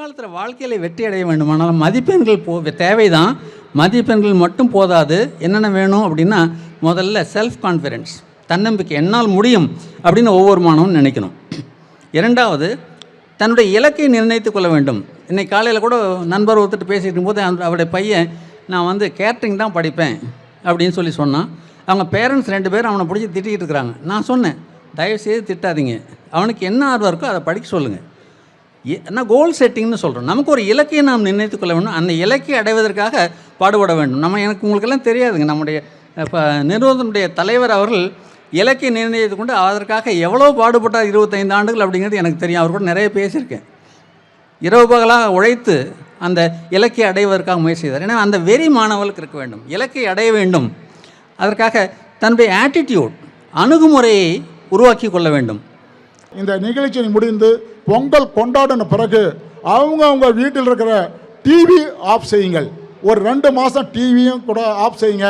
எதிர்காலத்தில் வாழ்க்கையில் வெற்றி அடைய வேண்டுமானால் மதிப்பெண்கள் தேவைதான். மதிப்பெண்கள் மட்டும் போதாது. என்னென்ன வேணும் அப்படின்னா, முதல்ல செல்ஃப் கான்ஃபிடென்ஸ், தன்னம்பிக்கை, என்னால் முடியும் அப்படின்னு ஒவ்வொரு மாணவனும் நினைக்கணும். இரண்டாவது, தன்னுடைய இலக்கை நிர்ணயித்து கொள்ள வேண்டும். இன்றைக்கி காலையில் கூட நண்பர் ஒருத்தர் பேசிகிட்டு இருக்கும்போது அவருடைய பையன், நான் கேட்ரிங் தான் படிப்பேன் அப்படின்னு சொன்னான். அவங்க பேரண்ட்ஸ் 2 பேரும் அவனை பிடிச்சி திட்டிகிட்டு இருக்கிறாங்க. நான் சொன்னேன், தயவுசெய்து திட்டாதீங்க, அவனுக்கு என்ன ஆர்வம் இருக்கோ அதை படிக்க சொல்லுங்கள். நான் கோல் செட்டிங்னு சொல்கிறோம். நமக்கு ஒரு இலக்கையை நாம் நிர்ணயித்து கொள்ள வேண்டும். அந்த இலக்கை அடைவதற்காக பாடுபட வேண்டும். உங்களுக்கெல்லாம் தெரியாதுங்க, நம்முடைய இப்போ நிறுவனத்தினுடைய தலைவர் அவர்கள் இலக்கை நிர்ணயித்து கொண்டு அதற்காக எவ்வளோ பாடுபட்டார் 25 ஆண்டுகள் அப்படிங்கிறது எனக்கு தெரியும். அவர் கூட நிறைய பேசியிருக்கேன். இரவு பகலாக உழைத்து அந்த இலக்கை அடைவதற்காக முயற்சி செய்தார். ஏன்னா அந்த வெறி மாணவர்களுக்கு இருக்க வேண்டும், இலக்கை அடைய வேண்டும். அதற்காக தன்னுடைய ஆட்டிடியூட், அணுகுமுறையை உருவாக்கி கொள்ள வேண்டும். இந்த நிகழ்ச்சி முடிந்து பொங்கல் கொண்டாடின பிறகு அவங்க வீட்டில் இருக்கிற டிவி ஆஃப் செய்யுங்கள். ஒரு 2 மாதம் டிவியும் கூட ஆஃப் செய்யுங்க.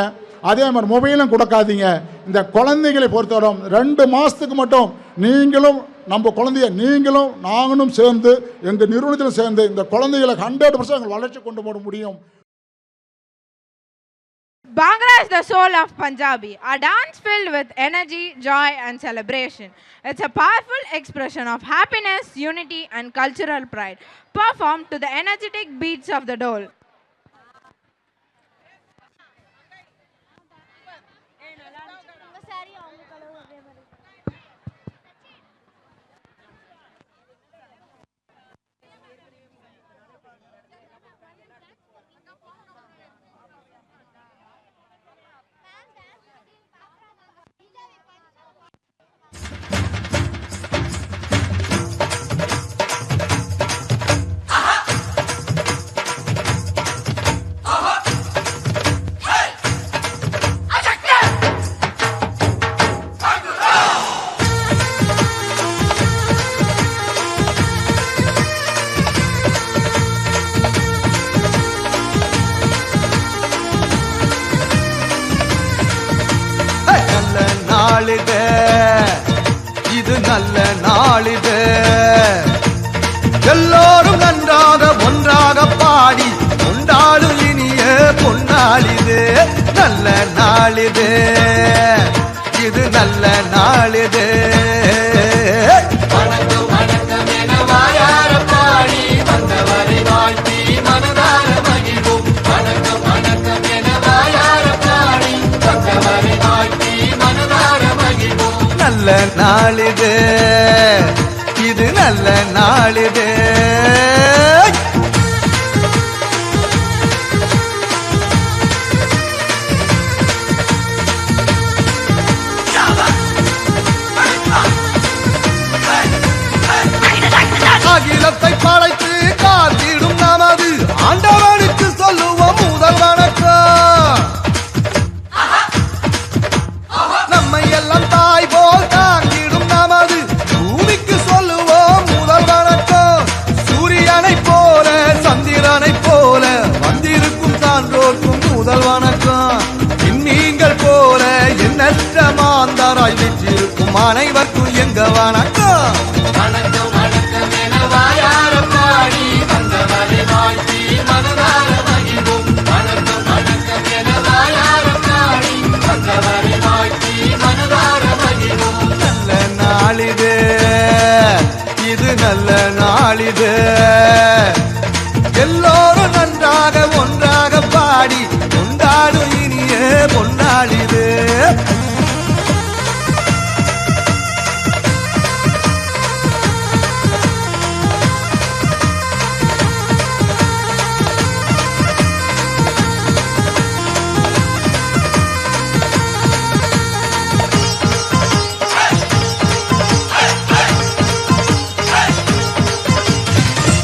அதே மாதிரி மொபைலும் கொடுக்காதீங்க. இந்த குழந்தைகளை பொறுத்தவரை 2 மாதத்துக்கு மட்டும் நீங்களும் நம்ம குழந்தைய நீங்களும் நாங்களும் சேர்ந்து எங்கள் நிறுவனத்தில் சேர்ந்து இந்த குழந்தைகளை 100% வளர்ச்சி கொண்டு போட முடியும். Bhangra is the soul of Punjabi, a dance filled with energy, joy and celebration. It's a powerful expression of happiness, unity and cultural pride, performed to the energetic beats of the dole. இது நல்ல நாளிது, எல்லோரும் நன்றாக ஒன்றாக பாடி கொண்டாடும் இனிய பொன்னாளிது. நல்ல நாளிது, இது நல்ல நாளிது. வணக்கம் வணக்கம் என வாயார பாடி வந்தவரை வாழ்த்தி மனதார மகிழ்வோம். வணக்கம் வணக்கம் என வாயார பாடி வந்தவரை வாழ்த்தி மனதார மகிழ்வோம். நல்ல நாளிது, இது நல்ல நாளிது. அகிலத்தை படைத்து காத்திடும் நமது ஆண்டவனுக்கு சொல்லுவோம் முதல் வணக்கம். நம்மை எல்லாம் தாய் போல் தாங்கிடும் நமது பூமிக்கு சொல்லுவோம் முதல் வணக்கம். சூரியனை போல சந்திரனை போல வந்திருக்கும் சான்றோர்க்கும் முதல் வணக்கம். நீங்கள் போல எண்ணற்ற மாந்தராய் வீற்றிருக்கும் அனைவருக்கும் எங்க வணக்கம். வணக்கம் வணக்கம் என வாயார பாடி வந்தவரை வாழ்த்தி மனதார மகிழ்வோம். வணக்கம் வணக்கம் என வாயார பாடி வந்தவரை வாழ்த்தி மனதார மகிழ்வோம். நல்ல நாளிது, இது நல்ல நாளிது. எல்லோரும் நன்றாக ஒன்றாக பாடி கொண்டாடும் இனிய பொன்னாளிது.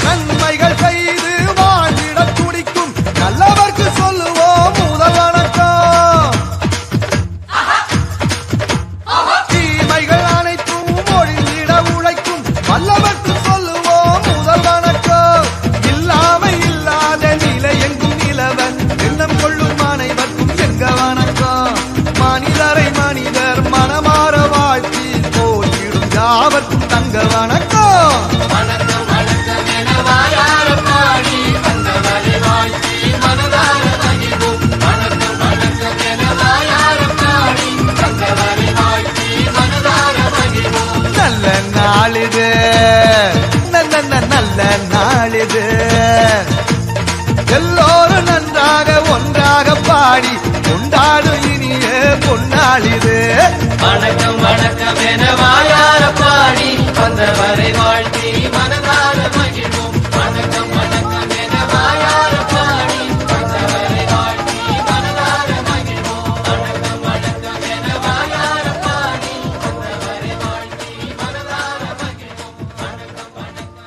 நன்மைகள் செய்து வாழ்ந்திட துடிக்கும் நல்லவர்க்கு சொல்லுவோம் முதல் வணக்கம். நல்ல நாளிது. எல்லோரும் நன்றாக ஒன்றாக பாடி கொண்டாடும் இனிய பொன்னாளிது. வணக்கம் வணக்கம் என வாயார பாடி வந்தவரை வாழ்த்தி மனதார மகிழ்வோம். வணக்கம் வணக்கம் என வாயார பாடி வந்தவரை வாழ்த்தி மனதார மகிழ்வோம். வணக்கம் வணக்கம் என வாயார பாடி வந்தவரை வாழ்த்தி மனதார மகிழ்வோம். வணக்கம் வணக்கம்.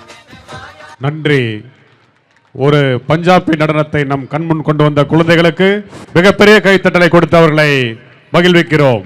நன்றி. ஒரு பஞ்சாபி நடனத்தை நம் கண்முன் கொண்டு வந்த குழந்தைகளுக்கு மிகப்பெரிய கைத்தட்டலை கொடுத்து அவர்களை மகிழ்விக்கிறோம்.